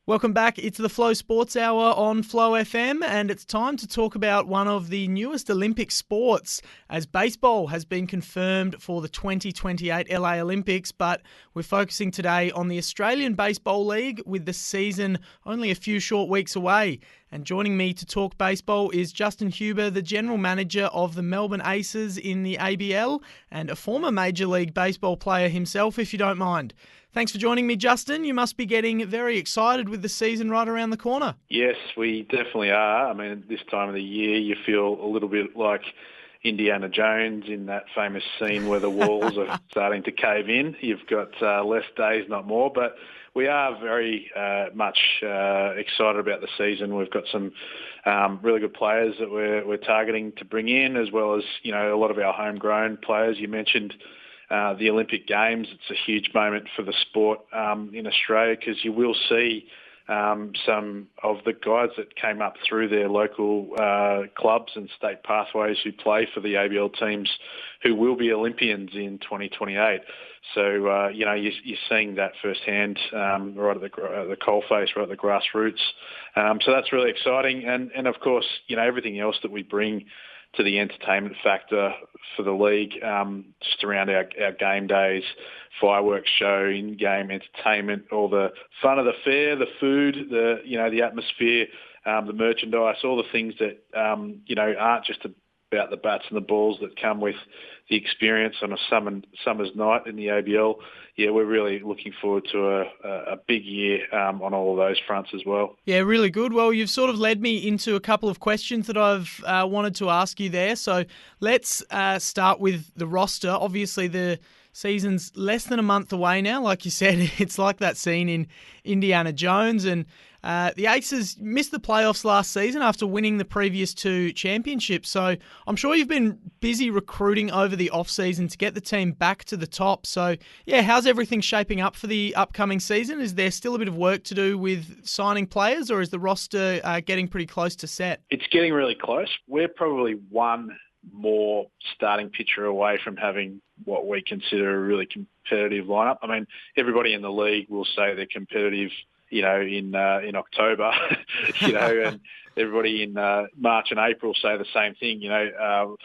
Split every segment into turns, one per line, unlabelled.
Welcome back. It's the Flow Sports Hour on Flow FM, and it's time to talk about one of the newest Olympic sports, as baseball has been confirmed for the 2028 LA Olympics, but we're focusing today on the Australian Baseball League with the season only a few short weeks away. And joining me to talk baseball is Justin Huber, the General Manager of the Melbourne Aces in the ABL, and a former Major League Baseball player himself, if you don't mind. Thanks for joining me, Justin. You must be getting very excited with the season right around the corner.
Yes, we definitely are. I mean, this time of the year, you feel a little bit like Indiana Jones in that famous scene where the walls are starting to cave in. You've got less days, not more, but we are very much excited about the season. We've got some really good players that we're targeting to bring in, as well as, you know, a lot of our homegrown players. You mentioned the Olympic Games. It's a huge moment for the sport in Australia, because you will see some of the guys that came up through their local clubs and state pathways who play for the ABL teams who will be Olympians in 2028. So, you know, you're seeing that firsthand right at the coalface, right at the grassroots. So that's really exciting. And of course, you know, everything else that we bring to the entertainment factor for the league, just around our game days, fireworks show, in-game entertainment, all the fun of the fair, the food, the atmosphere, the merchandise, all the things that, aren't just about the bats and the balls that come with the experience on a summer's night in the ABL. Yeah, we're really looking forward to a big year on all of those fronts as well.
Yeah, really good. Well, you've sort of led me into a couple of questions that I've wanted to ask you there. So let's start with the roster. Obviously, the season's less than a month away now. Like you said, it's like that scene in Indiana Jones. And the Aces missed the playoffs last season after winning the previous two championships. So I'm sure you've been busy recruiting over the off-season to get the team back to the top. So, yeah, how's everything shaping up for the upcoming season? Is there still a bit of work to do with signing players, or is the roster getting pretty close to set?
It's getting really close. We're probably one more starting pitcher away from having what we consider a really competitive lineup. I mean, everybody in the league will say they're competitive, you know, in October, you know, and everybody in March and April say the same thing, you know,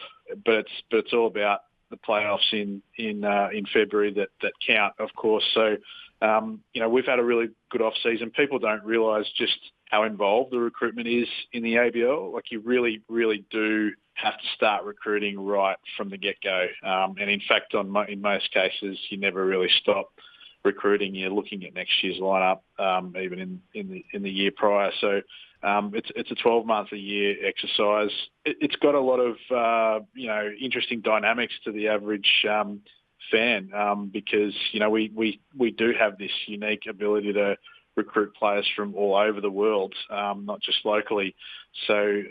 but it's all about the playoffs in February that count, of course. So, you know, we've had a really good off season. People don't realise just how involved the recruitment is in the ABL. Like, you really, really do have to start recruiting right from the get-go. And in fact, in most cases, you never really stop recruiting. You're looking at next year's lineup, even in the year prior. So it's a 12-month-a-year exercise. It's got a lot of interesting dynamics to the average fan, because you know we do have this unique ability to recruit players from all over the world, not just locally. So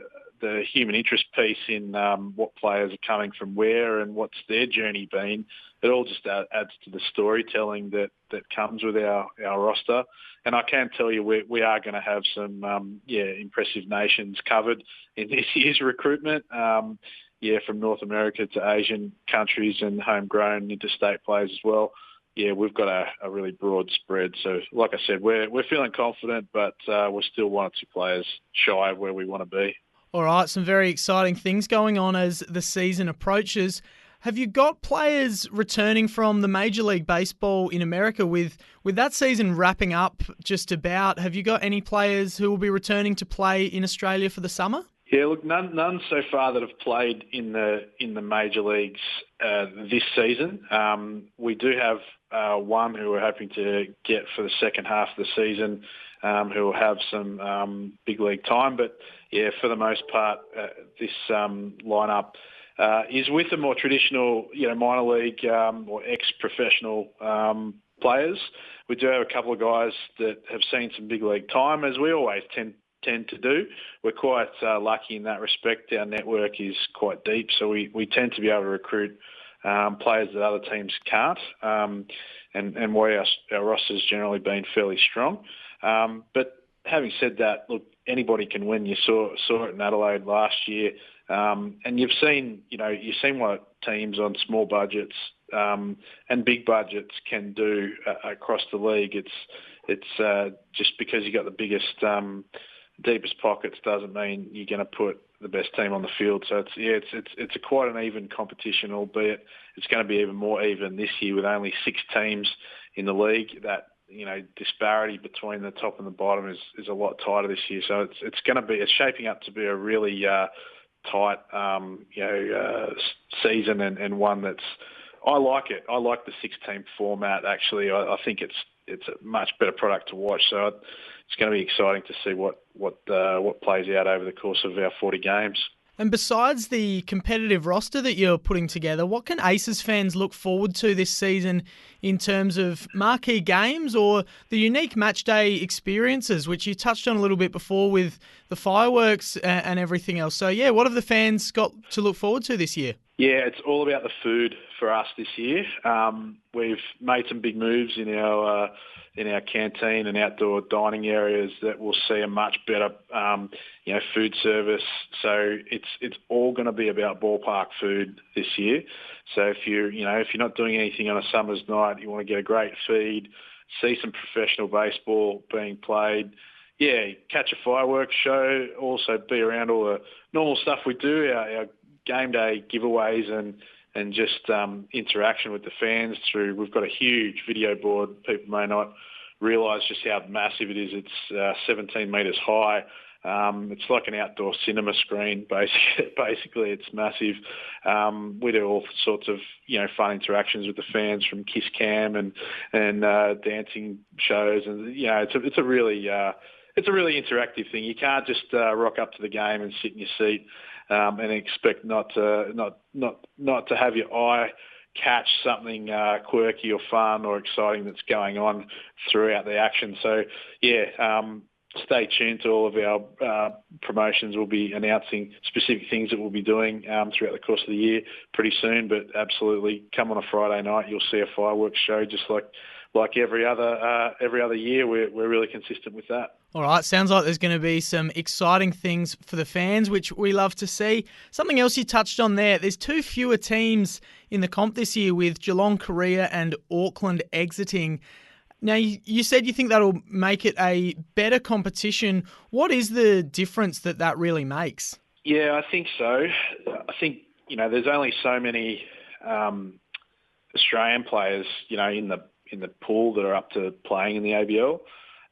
the human interest piece in what players are coming from where and what's their journey been, it all just adds to the storytelling that comes with our roster. And I can tell you we are going to have some impressive nations covered in this year's recruitment. From North America to Asian countries and homegrown interstate players as well. Yeah, we've got a really broad spread. So, like I said, we're feeling confident, but we're still one or two players shy of where we want to be.
All right, some very exciting things going on as the season approaches. Have you got players returning from the Major League Baseball in America with that season wrapping up just about? Have you got any players who will be returning to play in Australia for the summer?
Yeah, look, none so far that have played in the major leagues this season. We do have one who we're hoping to get for the second half of the season, who will have some big league time. But yeah, for the most part, this lineup is with the more traditional, minor league or ex-professional players. We do have a couple of guys that have seen some big league time, as we always tend to do. We're quite lucky in that respect. Our network is quite deep, so we tend to be able to recruit players that other teams can't, and why our roster's generally been fairly strong. But having said that, look, anybody can win. You saw it in Adelaide last year, and you've seen what teams on small budgets and big budgets can do across the league. it's just because you got the biggest, deepest pockets doesn't mean you're going to put the best team on the field. So it's quite an even competition, albeit it's going to be even more even this year with only 6 teams in the league. That disparity between the top and the bottom is a lot tighter this year. So it's shaping up to be a really tight season and one that's I like it. I like the 6-team format. Actually, I think it's a much better product to watch. So it's going to be exciting to see what plays out over the course of our 40 games.
And besides the competitive roster that you're putting together, what can Aces fans look forward to this season in terms of marquee games or the unique match day experiences, which you touched on a little bit before with the fireworks and everything else? So, yeah, what have the fans got to look forward to this year?
Yeah, it's all about the food for us this year. We've made some big moves in our canteen and outdoor dining areas that will see a much better, food service. So it's all going to be about ballpark food this year. So if you're not doing anything on a summer's night, you want to get a great feed, see some professional baseball being played. Yeah, catch a fireworks show. Also be around all the normal stuff we do, our game day giveaways and just interaction with the fans through. We've got a huge video board. People may not realise just how massive it is. It's 17 metres high. It's like an outdoor cinema screen. Basically, it's massive. We do all sorts of fun interactions with the fans, from kiss cam and dancing shows, and it's a really interactive thing. You can't just rock up to the game and sit in your seat and expect not to have your eye catch something quirky or fun or exciting that's going on throughout the action. So, stay tuned to all of our promotions. We'll be announcing specific things that we'll be doing throughout the course of the year pretty soon. But absolutely, come on a Friday night, you'll see a fireworks show just like every other year. We're really consistent with that.
All right, sounds like there's going to be some exciting things for the fans, which we love to see. Something else you touched on there's 2 fewer teams in the comp this year, with Geelong, Korea and Auckland exiting. Now, you said you think that'll make it a better competition. What is the difference that really makes?
Yeah, I think so. I think, there's only so many Australian players, in the pool that are up to playing in the ABL.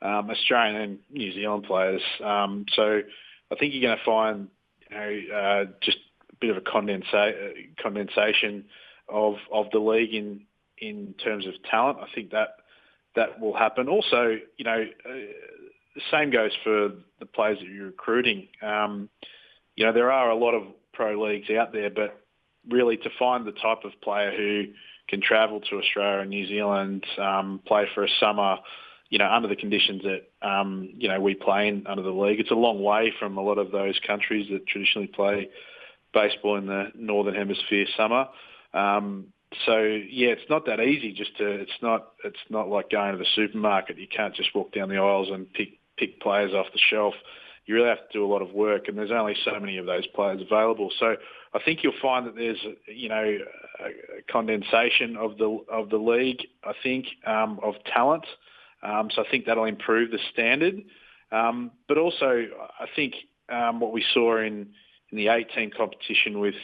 Australian and New Zealand players. So I think you're going to find, just a bit of a condensation of the league in terms of talent. I think that will happen. Also, the same goes for the players that you're recruiting. There are a lot of pro leagues out there, but really to find the type of player who can travel to Australia and New Zealand, play for a summer, under the conditions that, we play in under the league. It's a long way from a lot of those countries that traditionally play baseball in the Northern Hemisphere summer. It's not that easy it's not like going to the supermarket. You can't just walk down the aisles and pick players off the shelf. You really have to do a lot of work, and there's only so many of those players available. So I think you'll find that there's, a condensation of the league, I think, of talent. So I think that'll improve the standard. But also, I think what we saw in the 8-team competition with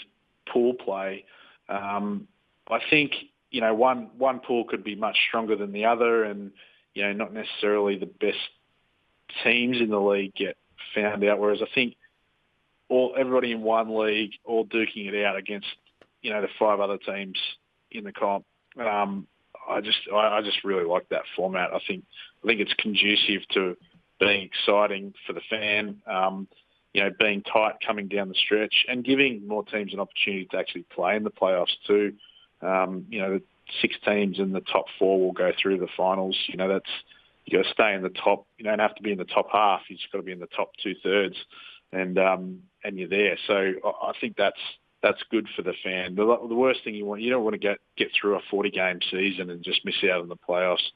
pool play, I think, one pool could be much stronger than the other, and, not necessarily the best teams in the league get found out. Whereas I think everybody in one league all duking it out against, the 5 other teams in the comp. I just really like that format. I think it's conducive to being exciting for the fan, being tight coming down the stretch, and giving more teams an opportunity to actually play in the playoffs too. The 6 teams and the top 4 will go through the finals. You got to stay in the top. You don't have to be in the top half. You just got to be in the top 2/3, and you're there. So I think that's good for the fan. The worst thing you don't want to get through a 40-game season and just miss out on the playoffs.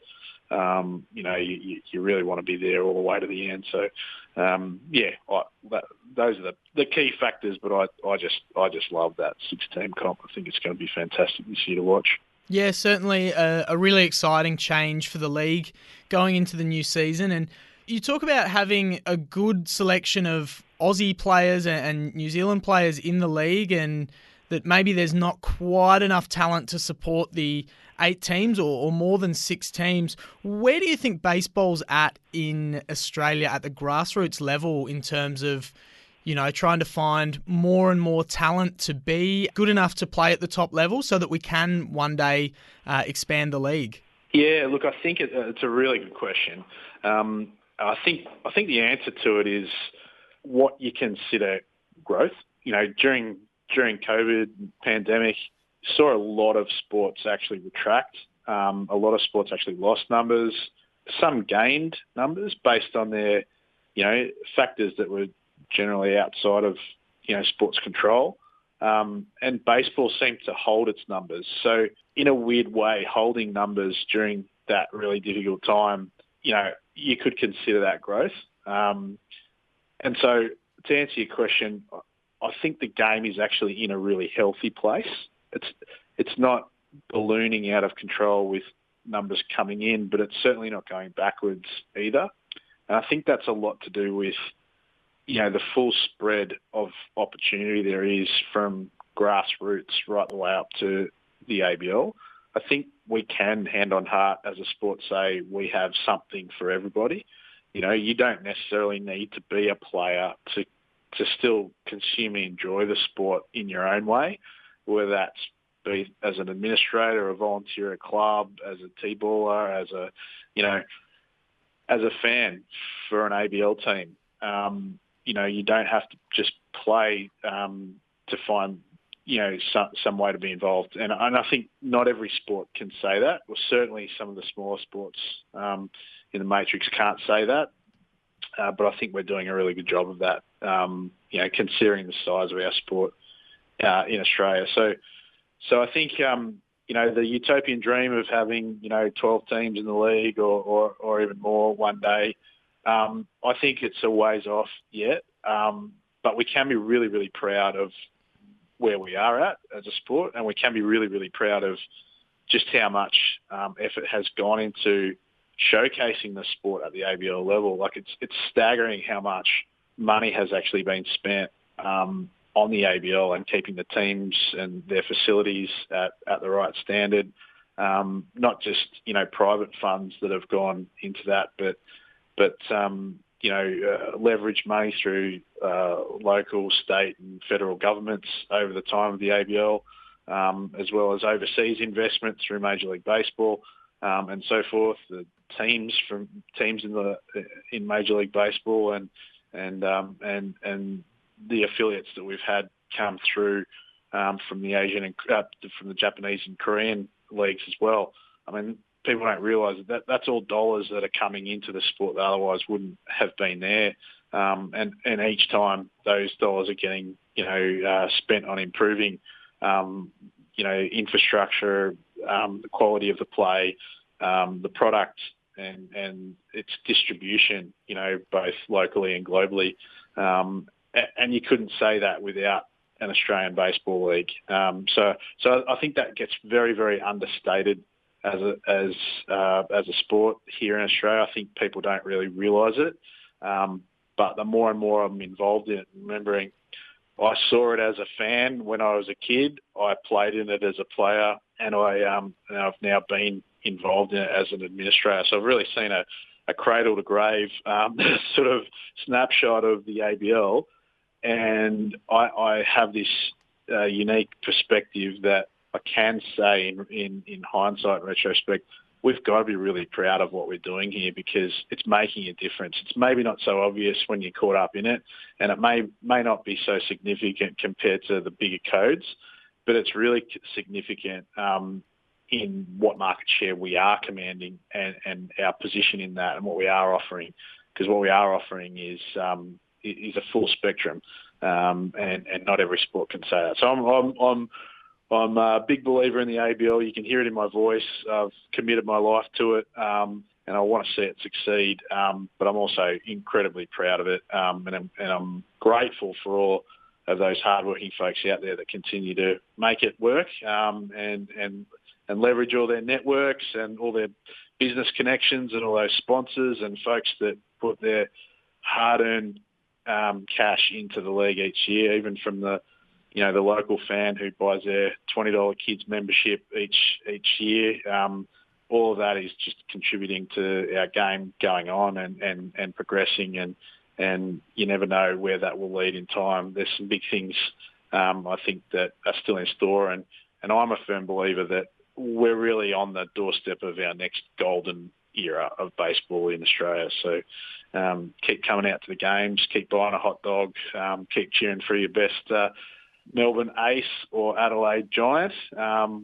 You really want to be there all the way to the end. So, those are the key factors. But I just love that 6-team comp. I think it's going to be fantastic this year to watch.
Yeah, certainly a really exciting change for the league going into the new season. And you talk about having a good selection of Aussie players and New Zealand players in the league, and that maybe there's not quite enough talent to support the 8 teams or more than 6 teams. Where do you think baseball's at in Australia at the grassroots level in terms of, trying to find more and more talent to be good enough to play at the top level so that we can one day expand the league?
Yeah, look, I think it's a really good question. I think the answer to it is what you consider growth. During COVID pandemic, saw a lot of sports actually retract. A lot of sports actually lost numbers. Some gained numbers based on their, factors that were generally outside of, sports control. And baseball seemed to hold its numbers. So in a weird way, holding numbers during that really difficult time, you could consider that growth. And so to answer your question, I think the game is actually in a really healthy place. It's not ballooning out of control with numbers coming in, but it's certainly not going backwards either. And I think that's a lot to do with, the full spread of opportunity there is from grassroots right the way up to the ABL. I think we can, hand on heart, as a sport, say we have something for everybody. You don't necessarily need to be a player to still consume and enjoy the sport in your own way, whether that's be as an administrator, a volunteer at a club, as a T-baller, as a fan for an ABL team. You don't have to just play to find, some way to be involved. And I think not every sport can say that. Well, certainly some of the smaller sports in the matrix can't say that. But I think we're doing a really good job of that, considering the size of our sport in Australia. So I think, the utopian dream of having, 12 teams in the league or even more one day, I think it's a ways off yet. But we can be really, really proud of where we are at as a sport, and we can be really, really proud of just how much effort has gone into showcasing the sport at the ABL level. Like it's staggering how much money has actually been spent on the ABL and keeping the teams and their facilities at the right standard. Not just, private funds that have gone into that, but leverage money through local, state and federal governments over the time of the ABL, as well as overseas investment through Major League Baseball and so forth. The teams in Major League Baseball and the affiliates that we've had come through from the Asian and from the Japanese and Korean leagues as well. I mean, people don't realise that that's all dollars that are coming into the sport that otherwise wouldn't have been there. And each time those dollars are getting, spent on improving, infrastructure, the quality of the play, the product and its distribution, both locally and globally. And you couldn't say that without an Australian Baseball League. So I think that gets very, very understated as a sport here in Australia. I think people don't really realise it. But the more and more I'm involved in it, remembering I saw it as a fan when I was a kid, I played in it as a player, and I've now been involved in it as an administrator. So I've really seen a cradle to grave sort of snapshot of the ABL, and I have this unique perspective that I can say in hindsight, retrospect, we've got to be really proud of what we're doing here because it's making a difference. It's maybe not so obvious when you're caught up in it, and it may not be so significant compared to the bigger codes, but it's really significant in what market share we are commanding and our position in that and what we are offering, because what we are offering is a full spectrum, and not every sport can say that. So I'm a big believer in the ABL. You can hear it in my voice. I've committed my life to it, and I want to see it succeed. But I'm also incredibly proud of it, and I'm grateful for all of those hardworking folks out there that continue to make it work, and leverage all their networks and all their business connections and all those sponsors and folks that put their hard-earned cash into the league each year, even from the local fan who buys their $20 kids membership each year. All of that is just contributing to our game going on and progressing, and you never know where that will lead in time. There's some big things I think that are still in store, and I'm a firm believer that we're really on the doorstep of our next golden era of baseball in Australia. So keep coming out to the games, keep buying a hot dog, keep cheering for your best Melbourne Ace or Adelaide Giant,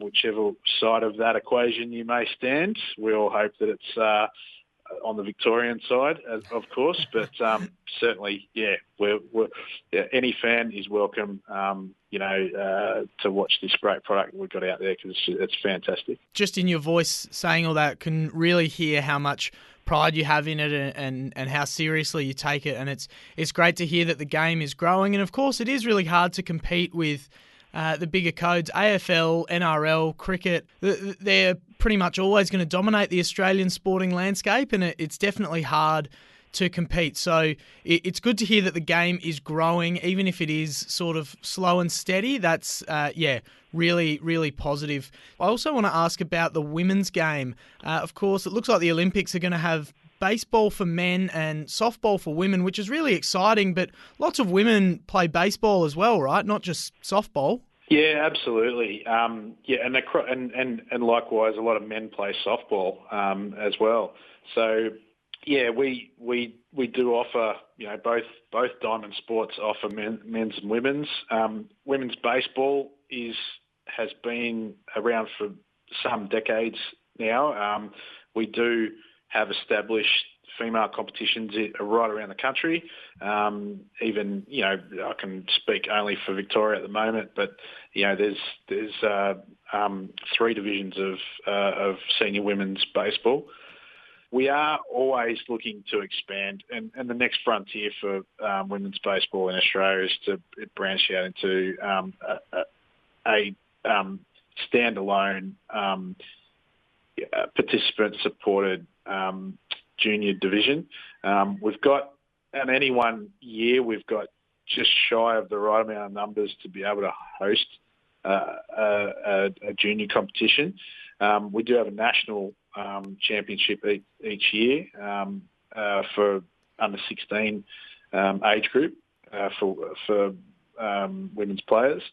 whichever side of that equation you may stand. We all hope that it's on the Victorian side, of course, but certainly, any fan is welcome, to watch this great product we've got out there, because it's fantastic.
Just in your voice saying all that, can really hear how much pride you have in it and how seriously you take it, and it's great to hear that the game is growing. And of course, it is really hard to compete with the bigger codes, AFL, NRL, cricket. They're pretty much always going to dominate the Australian sporting landscape, and it's definitely hard to compete. So it's good to hear that the game is growing, even if it is sort of slow and steady. That's, really, really positive. I also want to ask about the women's game. Of course, it looks like the Olympics are going to have baseball for men and softball for women, which is really exciting, but lots of women play baseball as well, right? Not just softball.
Yeah, absolutely. And likewise, a lot of men play softball as well. So, yeah, we do offer, both diamond sports offer men's and women's. Women's baseball has been around for some decades now. We do have established female competitions right around the country. Even, I can speak only for Victoria at the moment, but there's 3 divisions of senior women's baseball. We are always looking to expand, and the next frontier for women's baseball in Australia is to branch out into a standalone participant-supported junior division. We've got, in any one year, we've got just shy of the right amount of numbers to be able to host a junior competition. We do have a national championship each year for under 16 age group for women's players,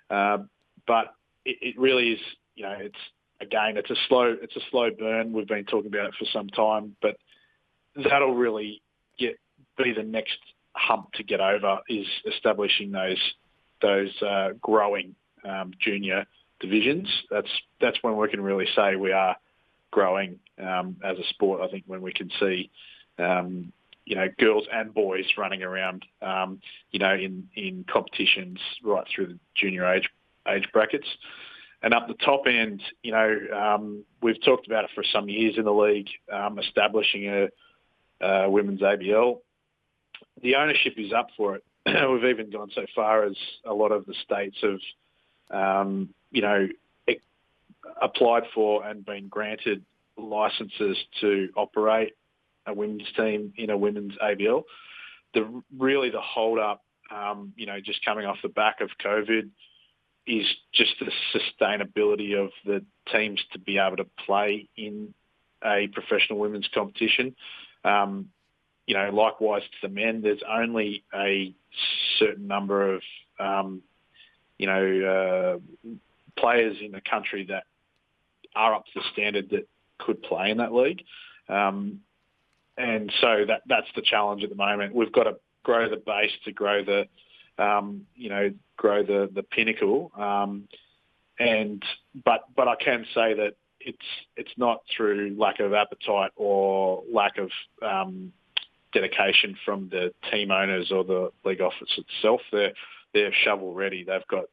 but it really is, it's a slow burn. We've been talking about it for some time, but that'll really be the next hump to get over, is establishing those growing junior divisions. That's when we can really say we are growing as a sport. I think when we can see girls and boys running around in competitions right through the junior age brackets. And up the top end, we've talked about it for some years in the league, establishing a women's ABL. The ownership is up for it. We've even gone so far as a lot of the states have, applied for and been granted licenses to operate a women's team in a women's ABL. The hold up, just coming off the back of COVID, is just the sustainability of the teams to be able to play in a professional women's competition. Likewise to the men, there's only a certain number of, players in the country that are up to the standard that could play in that league. And so that's the challenge at the moment. We've got to grow the base to grow the pinnacle. But I can say that it's not through lack of appetite or lack of dedication from the team owners or the league office itself. They're shovel ready. They've got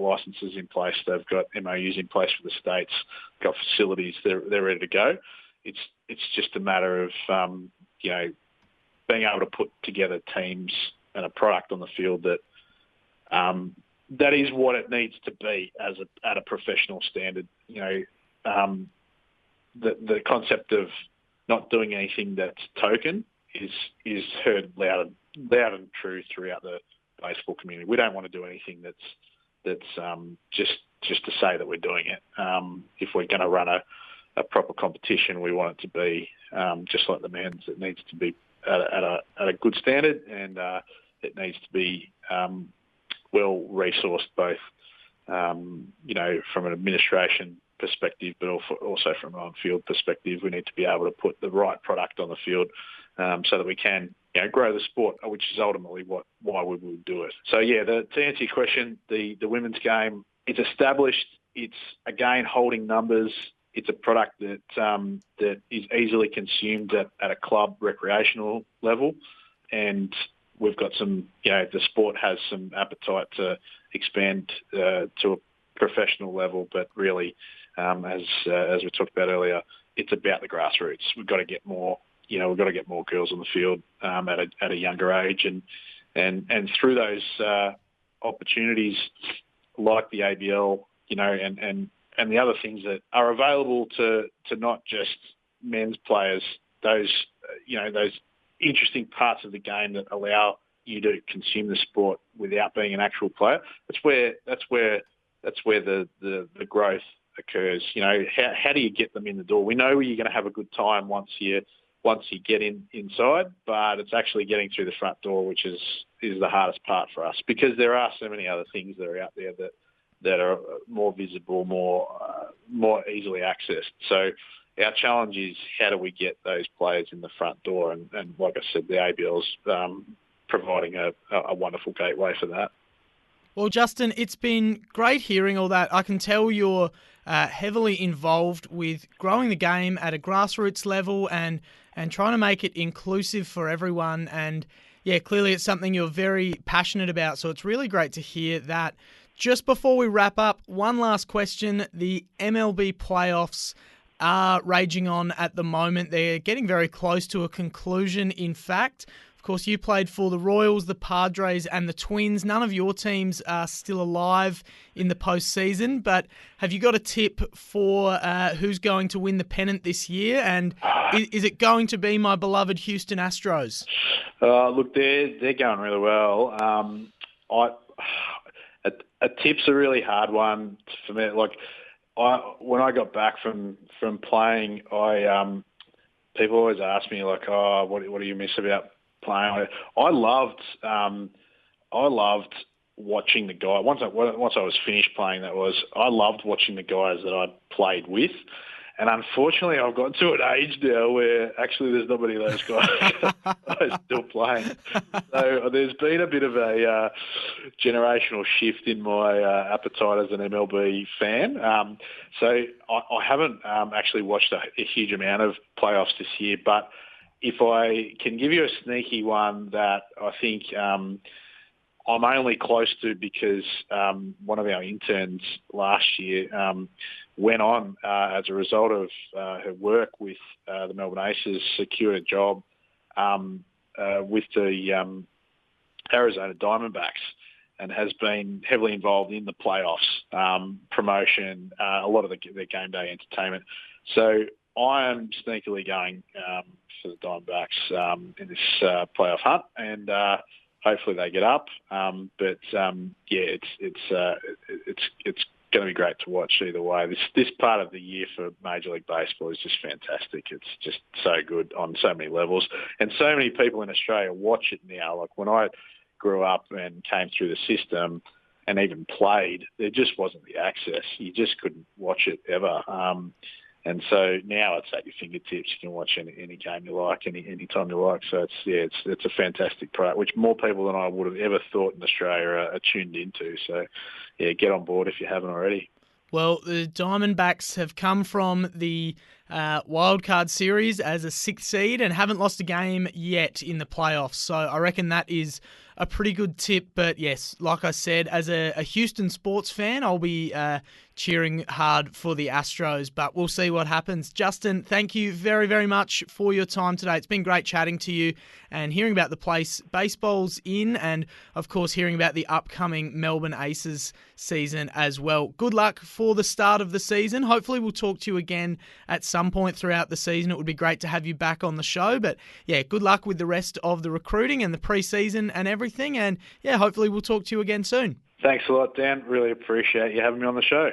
licenses in place. They've got MOUs in place for the states. Got facilities. They're ready to go. It's just a matter of being able to put together teams and a product on the field that is what it needs to be at a professional standard. the concept of not doing anything that's token is heard loud and true throughout the baseball community. We don't want to do anything that's just to say that we're doing it. If we're going to run a proper competition, we want it to be just like the men's. It needs to be at a good standard, and it needs to be well resourced, both from an administration perspective, but also from an on-field perspective. We need to be able to put the right product on the field so that we can grow the sport, which is ultimately why we would do it. So to answer your question, the women's game, it's established. It's again holding numbers. It's a product that is easily consumed at a club recreational level, and we've got some. The sport has some appetite to expand to a professional level, but really, as we talked about earlier, it's about the grassroots. We've got to get more. We've got to get more girls on the field at a younger age, and through those opportunities like the ABL, and the other things that are available to not just men's players, those interesting parts of the game that allow you to consume the sport without being an actual player. That's where the growth occurs. How do you get them in the door? We know you're going to have a good time once you get inside, but it's actually getting through the front door, which is the hardest part for us, because there are so many other things that are out there that are more visible, more easily accessed. So our challenge is, how do we get those players in the front door? And like I said, the ABL's providing a wonderful gateway for that.
Well, Justin, it's been great hearing all that. I can tell you're heavily involved with growing the game at a grassroots level and trying to make it inclusive for everyone. And clearly it's something you're very passionate about. So it's really great to hear that. Just before we wrap up, one last question. The MLB playoffs are raging on at the moment. They're getting very close to a conclusion, in fact. Of course, you played for the Royals, the Padres, and the Twins. None of your teams are still alive in the postseason, but have you got a tip for who's going to win the pennant this year? And is it going to be my beloved Houston Astros?
Look, they're going really well. A tip's a really hard one for me. Like, when I got back from playing, people always ask me, like, what do you miss about playing? I loved watching the guy. Once I was finished playing, I loved watching the guys that I played with. And unfortunately, I've got to an age now where actually there's not many of those guys still playing. So there's been a bit of a generational shift in my appetite as an MLB fan. So I haven't actually watched a huge amount of playoffs this year. But if I can give you a sneaky one that I think I'm only close to, because one of our interns last year went on as a result of her work with the Melbourne Aces, secured a job with the Arizona Diamondbacks, and has been heavily involved in the playoffs, promotion, a lot of their game day entertainment. So I am sneakily going for the Diamondbacks in this playoff hunt, and hopefully they get up. It's going to be great to watch either way. This part of the year for Major League Baseball is just fantastic. It's just so good on so many levels, and so many people in Australia watch it now. Like, when I grew up and came through the system and even played, there just wasn't the access. You just couldn't watch it ever. And so now it's at your fingertips. You can watch any game you like, any time you like. So it's a fantastic product, which more people than I would have ever thought in Australia are tuned into. So get on board if you haven't already.
Well, the Diamondbacks have come from the wildcard series as a 6th seed and haven't lost a game yet in the playoffs. So I reckon that is a pretty good tip. But yes, like I said, as a Houston sports fan, I'll be cheering hard for the Astros, but we'll see what happens. Justin, thank you very, very much for your time today. It's been great chatting to you and hearing about the place baseball's in, and of course hearing about the upcoming Melbourne Aces season as well. Good luck for the start of the season. Hopefully we'll talk to you again at some point throughout the season. It would be great to have you back on the show, but yeah, good luck with the rest of the recruiting and the pre-season and everything, and yeah, hopefully we'll talk to you again soon.
Thanks a lot, Dan. Really appreciate you having me on the show.